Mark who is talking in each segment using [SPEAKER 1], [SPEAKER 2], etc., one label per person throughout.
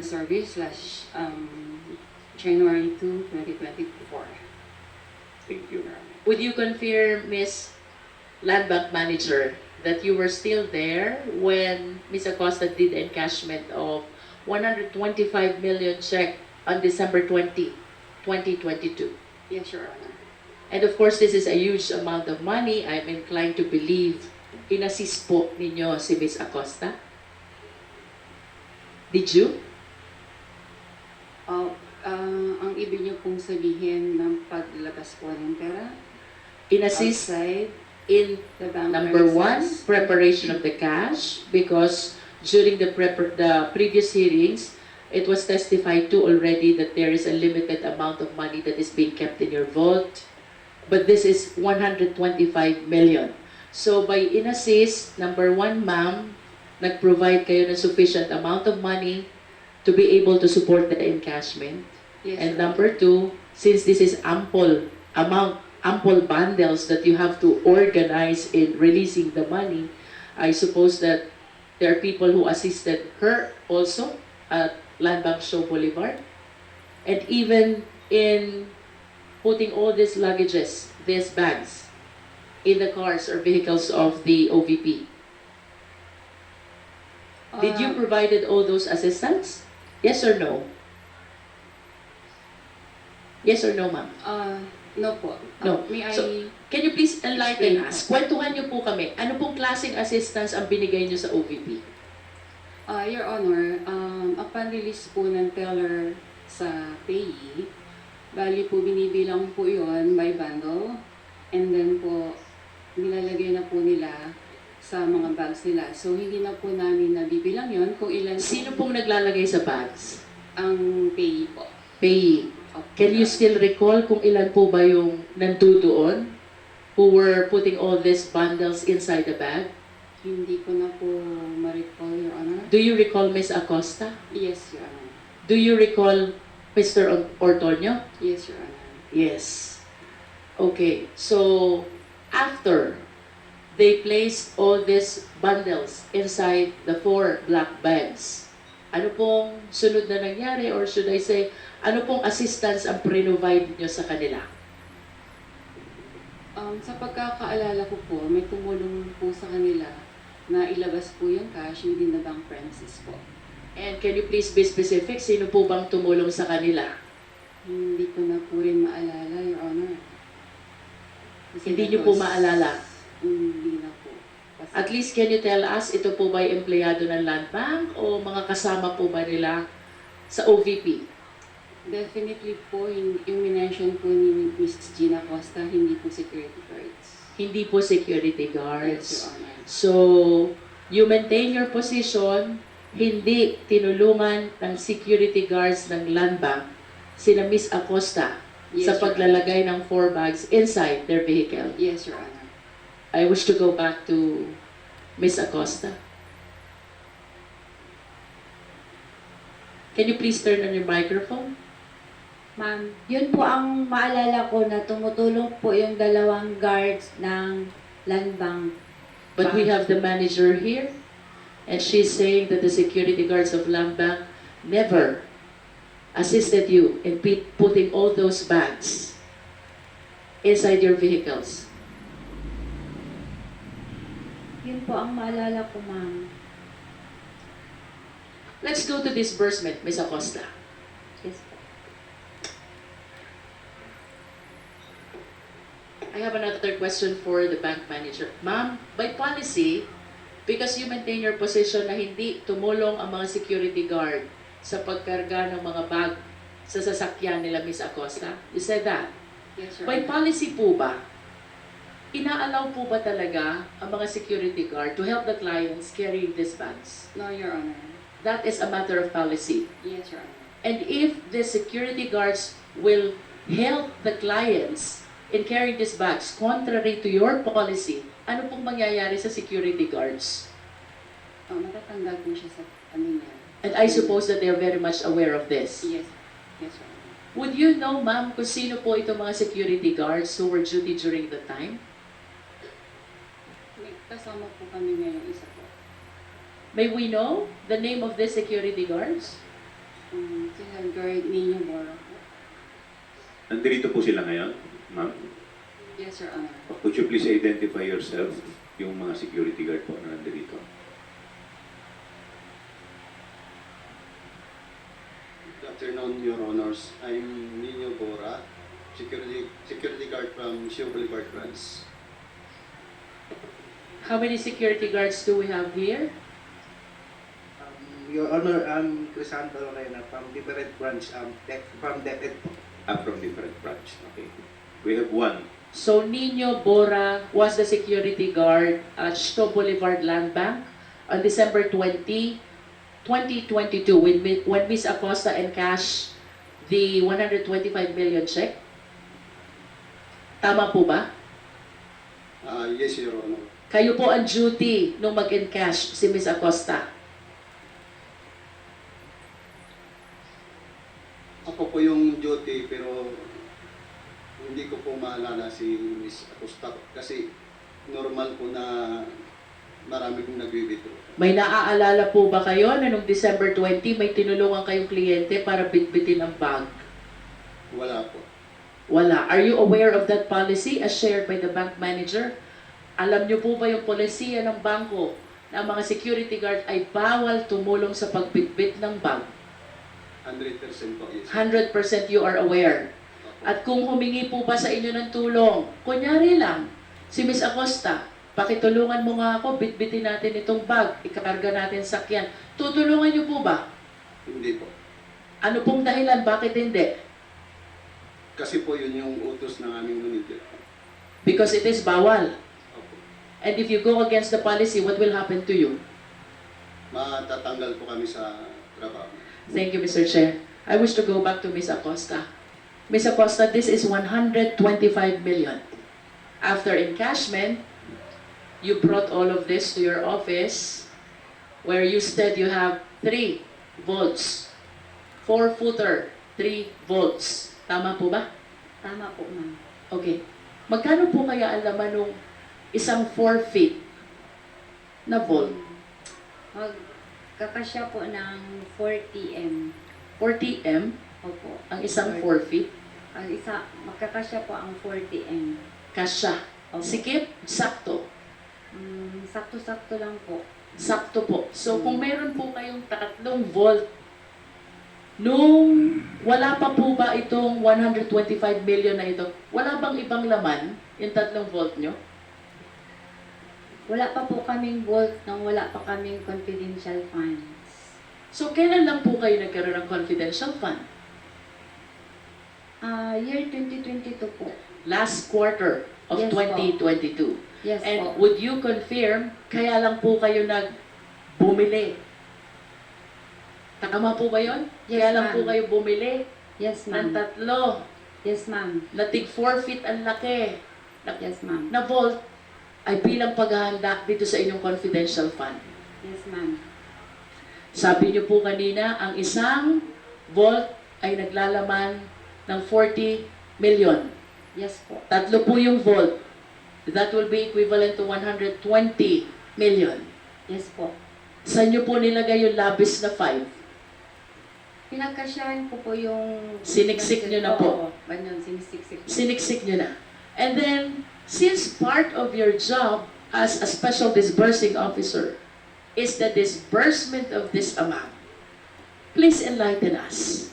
[SPEAKER 1] service slash January 2, 2024.
[SPEAKER 2] Thank you, Your Honor.
[SPEAKER 3] Would you confirm, Miss Land Bank Manager, that you were still there when Ms. Acosta did encashment of 125 million check on December 20, 2022?
[SPEAKER 1] Yes, Your Honor.
[SPEAKER 3] And of course, this is a huge amount of money. I'm inclined to believe inassist po ninyo si Ms. Acosta. Did you?
[SPEAKER 1] Ang ibig niyo pong sabihin ng paglabas po ng pera
[SPEAKER 3] Inassist
[SPEAKER 1] outside
[SPEAKER 3] in
[SPEAKER 1] the bank
[SPEAKER 3] number one,
[SPEAKER 1] premises?
[SPEAKER 3] preparation of the cash, because during the previous hearings, it was testified to already that there is a limited amount of money that is being kept in your vault. But this is 125 million. So by inassist, number one, ma'am, nag-provide kayo ng sufficient amount of money to be able to support the encashment.
[SPEAKER 1] Yes,
[SPEAKER 3] And
[SPEAKER 1] Your
[SPEAKER 3] number two, since this is ample bundles that you have to organize in releasing the money, I suppose that there are people who assisted her also at Land Bank Show Boulevard, and even in putting all these luggages, these bags, in the cars or vehicles of the OVP. Did you provided all those assistance? Yes or no? Yes or no, ma'am?
[SPEAKER 1] No po.
[SPEAKER 3] No.
[SPEAKER 1] May I...
[SPEAKER 3] So, can you please enlighten
[SPEAKER 1] Explain
[SPEAKER 3] us? Kwentuhan niyo po kami. Ano pong klaseng assistance ang binigay niyo sa OVP?
[SPEAKER 1] Your Honor, upon release po ng teller sa payee, bali po binibilang po yon by bundle, and then po nilalagay na po nila sa mga bags nila. So hindi na po namin nabibilang yon kung ilan
[SPEAKER 3] Sino pong naglalagay sa bags?
[SPEAKER 1] ang payee po.
[SPEAKER 3] Payee.
[SPEAKER 1] Opo,
[SPEAKER 3] Can you
[SPEAKER 1] Your
[SPEAKER 3] still recall kung ilan po ba yung nandoon who were putting all these bundles inside the bag?
[SPEAKER 1] Hindi ko na po ma-recall, Your Honor.
[SPEAKER 3] Do you recall Ms. Acosta?
[SPEAKER 1] Yes, Your Honor.
[SPEAKER 3] Do you recall Mr. Ortonio?
[SPEAKER 1] Yes, Your Honor.
[SPEAKER 3] Yes. Okay, so after they placed all these bundles inside the 4 black bags, ano pong sunod na nangyari, or should I say, ano pong assistance ang provide nyo sa kanila?
[SPEAKER 1] Sa pagkakaalala ko po, may tumulong po sa kanila na ilabas po yung cash within the bank premises po.
[SPEAKER 3] And can you please be specific? Sino po bang tumulong sa kanila?
[SPEAKER 1] Hindi ko na po rin maalala, Your Honor. Kasi
[SPEAKER 3] Hindi
[SPEAKER 1] that
[SPEAKER 3] nyo po
[SPEAKER 1] was-
[SPEAKER 3] maalala?
[SPEAKER 1] Hindi na po. Kasi,
[SPEAKER 3] At least can you tell us, ito po ba yung empleyado ng Land Bank o mga kasama po ba nila sa OVP?
[SPEAKER 1] definitely po, yung minention po ni Ms. Gina Costa, hindi po security guards.
[SPEAKER 3] Hindi po security
[SPEAKER 1] Yes,
[SPEAKER 3] guards.
[SPEAKER 1] Your Honor.
[SPEAKER 3] So, you maintain your position, hindi tinulungan ng security guards ng Land Bank sina Miss Acosta
[SPEAKER 1] Yes,
[SPEAKER 3] sa
[SPEAKER 1] Your
[SPEAKER 3] paglalagay ng 4 bags inside their vehicle.
[SPEAKER 1] Honor. Yes, Your Honor.
[SPEAKER 3] I wish to go back to Miss Acosta. Can you please turn on your microphone?
[SPEAKER 4] Ma'am, yun po ang maalala ko na tumutulong po yung dalawang guards ng Land Bank.
[SPEAKER 3] But we have the manager here, and she's saying that the security guards of Land Bank never assisted you in putting all those bags inside your vehicles.
[SPEAKER 4] Yun po ang maalala ko, ma'am.
[SPEAKER 3] Let's go to disbursement, Ms. Acosta.
[SPEAKER 4] Yes po.
[SPEAKER 3] I have another question for the bank manager. Ma'am, by policy, because you maintain your position na hindi tumulong ang mga security guard sa pagkarga ng mga bag sa sasakyan nila, Ms. Acosta, you said that.
[SPEAKER 1] Yes, Your
[SPEAKER 3] By
[SPEAKER 1] Honor.
[SPEAKER 3] policy po ba, inaalaw po ba talaga ang mga security guard to help the clients carrying these bags?
[SPEAKER 1] No, Your Honor.
[SPEAKER 3] That is a matter of policy.
[SPEAKER 1] Yes, Your Honor.
[SPEAKER 3] And if the security guards will help the clients in carrying these bags contrary to your policy, ano pong mangyayari sa security guards?
[SPEAKER 1] Matatanggal po siya sa ano niya.
[SPEAKER 3] And I suppose that they are very much aware of this.
[SPEAKER 1] Yes. Yes, Your Honor.
[SPEAKER 3] Would you know, ma'am, kung sino po itong mga security guards who were duty during the time?
[SPEAKER 1] May kasama po kami ngayon isa po.
[SPEAKER 3] May we know the name of these security guards?
[SPEAKER 1] Senior Guard Nino Bora po.
[SPEAKER 2] Nandito po sila ngayon, ma'am.
[SPEAKER 1] Yes, Your Honor.
[SPEAKER 2] Could you please identify yourself, yung mga security guard po na nandito?
[SPEAKER 5] Good afternoon, Your Honors. I'm Nino Bora, security guard from Siu Boulevard Branch.
[SPEAKER 3] How many security guards do we have here?
[SPEAKER 6] Your Honor, I'm Crisanto Lorena from different branch, from DepEd po.
[SPEAKER 2] From different branch. Okay. We have one.
[SPEAKER 3] So Nino Bora was the security guard at Sto Boulevard Land Bank on December 20, 2022 when Ms. Acosta encashed the 125 million check. Tama po ba?
[SPEAKER 5] Yes, Your Honor.
[SPEAKER 3] Kayo po ang duty nung mag-encash si Ms. Acosta.
[SPEAKER 5] Ako po yung duty pero hindi ko po maalala si Miss Acosta kasi normal po na marami kong nag-withdraw.
[SPEAKER 3] May naaalala po ba kayo na nung December 20 may tinulungan kayong kliyente para bitbitin ang bag?
[SPEAKER 5] Wala po.
[SPEAKER 3] Wala. Are you aware of that policy as shared by the bank manager? Alam niyo po ba yung polisiya ng bangko na ang mga security guard ay bawal tumulong sa pagbitbit ng bag?
[SPEAKER 5] 100% po, yes.
[SPEAKER 3] 100% you are aware.
[SPEAKER 5] Opo.
[SPEAKER 3] At kung humingi po ba sa inyo ng tulong, kunyari lang, si Miss Acosta, pakitulungan mo nga ako, bitbitin natin itong bag, ikarga natin sakyan. Tutulungan niyo po ba?
[SPEAKER 5] Hindi po.
[SPEAKER 3] Ano pong dahilan? Bakit hindi?
[SPEAKER 5] Kasi po yun yung utos ng aming manager.
[SPEAKER 3] Because it is bawal.
[SPEAKER 5] Opo.
[SPEAKER 3] And if you go against the policy, what will happen to you?
[SPEAKER 5] Matatanggal po kami sa trabaho.
[SPEAKER 3] Thank you, Mr. Chair. I wish to go back to Ms. Acosta. Ms. Acosta, this is 125 million. After encashment, you brought all of this to your office where you said you have 3 volts. 4-footer, 3 volts. Tama po ba?
[SPEAKER 4] Tama po, ma'am.
[SPEAKER 3] Okay. Magkano po kaya ang laman nung isang 4 feet na volt?
[SPEAKER 4] Magkakasya po ng 40M.
[SPEAKER 3] 40M
[SPEAKER 4] Opo.
[SPEAKER 3] ang isang 4 feet?
[SPEAKER 4] Ang isa, magkakasya po ang 40M.
[SPEAKER 3] Kasya.
[SPEAKER 4] Opo.
[SPEAKER 3] Sikip, sakto.
[SPEAKER 4] Sakto-sakto lang po.
[SPEAKER 3] Sakto po. So, kung meron po kayong 3 volt, nung wala pa po ba itong 125 million na ito, wala bang ibang laman yung 3 volt nyo?
[SPEAKER 4] Wala pa po kaming vault nang wala pa kaming confidential funds.
[SPEAKER 3] So, kailan lang po kayo nagkaroon ng confidential fund?
[SPEAKER 4] Year 2022 po.
[SPEAKER 3] Last quarter of
[SPEAKER 4] Yes po.
[SPEAKER 3] 2022.
[SPEAKER 4] Yes
[SPEAKER 3] And
[SPEAKER 4] po.
[SPEAKER 3] would you confirm, kaya lang po kayo bumili? Tama po ba yun?
[SPEAKER 4] Yes,
[SPEAKER 3] Kaya lang po
[SPEAKER 4] ma'am.
[SPEAKER 3] kayo bumili
[SPEAKER 4] Yes,
[SPEAKER 3] ng
[SPEAKER 4] ma'am.
[SPEAKER 3] 3
[SPEAKER 4] Yes, ma'am.
[SPEAKER 3] na tig 4 feet ang laki
[SPEAKER 4] Yes, ma'am.
[SPEAKER 3] na volt ay bilang paghahanda dito sa inyong confidential fund.
[SPEAKER 4] Yes, ma'am.
[SPEAKER 3] Sabi niyo po kanina, ang isang volt ay naglalaman ng 40 million.
[SPEAKER 4] Yes po.
[SPEAKER 3] 3 po yung volt. That will be equivalent to 120 million.
[SPEAKER 4] Yes po.
[SPEAKER 3] Saan niyo po nilagay yung labis na 5?
[SPEAKER 4] Pinagkasyahan ko po yung...
[SPEAKER 3] Siniksik niyo na po.
[SPEAKER 4] Oo, ganyan, sinisiksik po.
[SPEAKER 3] Siniksik niyo na. And then, since part of your job as a special disbursing officer is the disbursement of this amount, please enlighten us.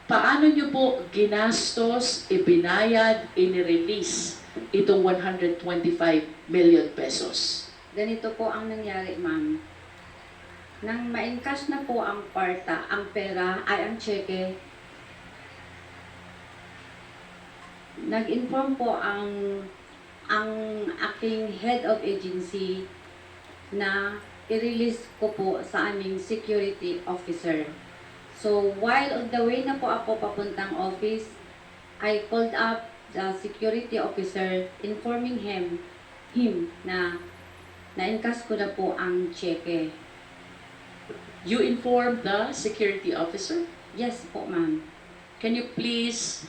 [SPEAKER 3] Paano niyo po ginastos, ibinayad, inirelease itong 125 million pesos?
[SPEAKER 4] Ganito po ang nangyari, ma'am. Nang ma-encash na po ang ang pera, ay ang cheque, nag-inform po ang aking head of agency na i-release ko po sa aming security officer. So, while on the way na po ako papuntang office, I called up the security officer informing him na na-encash ko na po ang cheque.
[SPEAKER 3] You informed the security officer?
[SPEAKER 4] Yes po, ma'am.
[SPEAKER 3] Can you please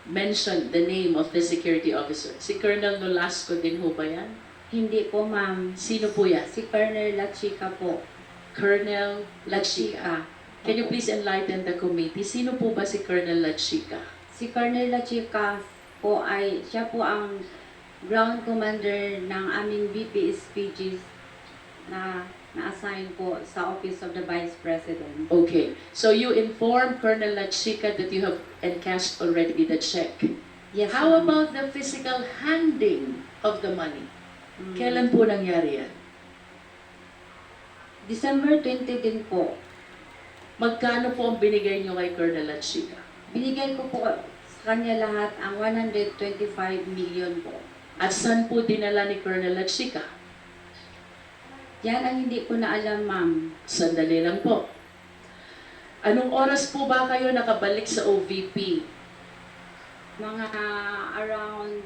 [SPEAKER 3] mention the name of the security officer? Si Colonel Nolasco din ho ba yan?
[SPEAKER 4] Hindi po, ma'am.
[SPEAKER 3] Sino po yan?
[SPEAKER 4] Si Colonel Lachica po.
[SPEAKER 3] Colonel Lachica. Can you please enlighten the committee? Sino po ba si Colonel Lachica?
[SPEAKER 4] Si Colonel La Chica po ay, siya po ang ground commander ng aming BPSPGs na na-assign po sa Office of the Vice President.
[SPEAKER 3] Okay. So you informed Colonel Lachica that you have encashed already the check.
[SPEAKER 4] Yes,
[SPEAKER 3] How
[SPEAKER 4] ma'am.
[SPEAKER 3] about the physical handing of the money?
[SPEAKER 4] Mm.
[SPEAKER 3] Kailan po nangyari yan?
[SPEAKER 4] December 20 din po.
[SPEAKER 3] Magkano po ang binigay niyo kay Colonel Lachica?
[SPEAKER 4] Binigay ko po sa kanya lahat ang 125 million po.
[SPEAKER 3] At saan po dinala ni Colonel Lachica?
[SPEAKER 4] Yan ang hindi ko na alam, ma'am.
[SPEAKER 3] Sandali lang po. Anong oras po ba kayo nakabalik sa OVP?
[SPEAKER 4] Mga around